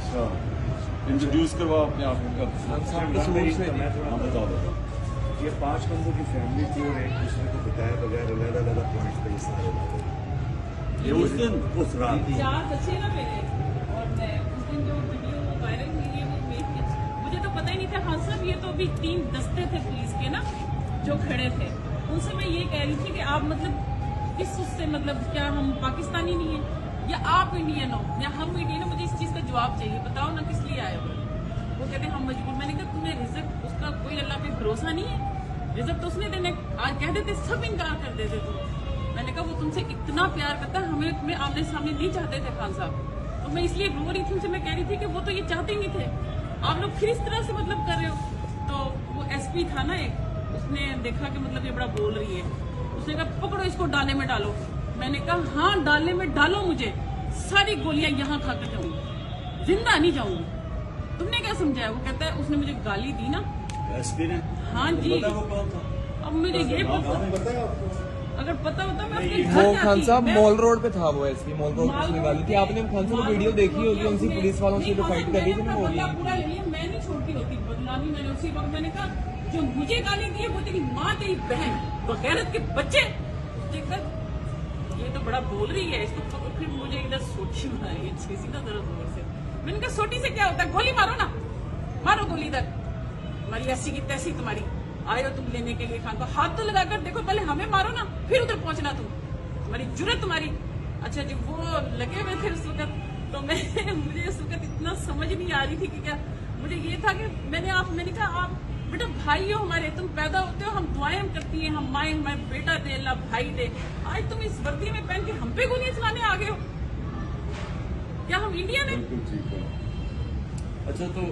Introduce करवाओ अपने आप को। मैं बताओ ये 5 बंदों की फैमिली थी और एक दूसरे को बताए बगैर अलग पॉइंट पे ये सारे ये उस दिन उस रात 4 बच्चे ना मेरे, और मैं उस दिन जो वीडियो वायरल हुई है वो मुझे तो पता ही नहीं था। हाँ साहब, ये तो अभी 3 दस्ते थे पुलिस के ना जो खड़े थे, उनसे मैं ये कह रही थी कि आप मतलब किस उससे मतलब क्या हम पाकिस्तानी नहीं है या आप इंडियन हो या हम इंडियन हो? मुझे इस चीज का जवाब चाहिए, बताओ ना किस लिए आए हो? वो कहते हम मजबूर। मैंने कहा तुम्हें रिजल्ट उसका कोई अल्लाह पे भरोसा नहीं है? रिजल्ट तो उसने देने, आज कह देते सब इनकार कर देते तुम। मैंने कहा वो तुमसे इतना प्यार करता है, हमें तुम्हें आमने सामने नहीं चाहते थे खान साहब, तो मैं इसलिए रो रही थी उनसे। मैं कह रही थी कि वो तो ये चाहते ही नहीं थे, आप लोग फिर इस तरह से मतलब कर रहे हो। तो वो एसपी था ना एक, उसने देखा कि मतलब ये बड़ा बोल रही है, उसने कहा पकड़ो इसको डाले में डालो। मैंने कहा हाँ डाले में डालो, मुझे सारी गोलियां यहाँ खाकर जाऊंगी, जिंदा नहीं जाऊंगी। तुमने क्या समझाया? वो कहता है उसने मुझे गाली दी ना एसपी ने। हाँ जी। अब मुझे ये अगर पता होता मैं अपने घर वो जाती। खान साहब मैं- मॉल रोड पे था, वो एसपी मॉल रोड पे उसने गाली थी। आपने खान साहब वीडियो देखी होगी, उनसे पुलिस वालों से जो फाइट कर रही थी ना वो बदला पूरा ले लिया, मैं नहीं छोड़ती होती बदनामी। मैंने उसी वक्त मैंने कहा जो मुझे गाली दी है वो तेरी माँ तेरी बहन बगैरत के बच्चे। देखकर ये तो बड़ा बोल रही है, इसको तो फिर मुझे इधर सोटी मारी है अच्छी सी ना जरा जोर से। मैंने कहा सोटी से क्या होता है, गोली मारो ना, मारो गोली इधर। हमारी ऐसी की तैसी तुम्हारी, आए हो तुम लेने के लिए खान को, हाथ तो लगाकर देखो, पहले हमें मारो ना फिर उधर पहुंचना तुम, तुम्हारी जुर्रत तुम्हारी। अच्छा जी, वो लगे हुए थे उस वक्त, तो मुझे उस वक्त इतना समझ नहीं आ रही थी कि क्या। मुझे ये था कि मैंने कहा आप बेटा भाई हो हमारे, तुम पैदा होते हो, हम दुआएं करती हैं, हम माए हमारे बेटा दे अल्लाह भाई दे। आज तुम इस वर्दी में पहन के हम पे गोलियां चलाने आ गए हो, क्या हम इंडियन है? बिल्कुल ठीक है। अच्छा तो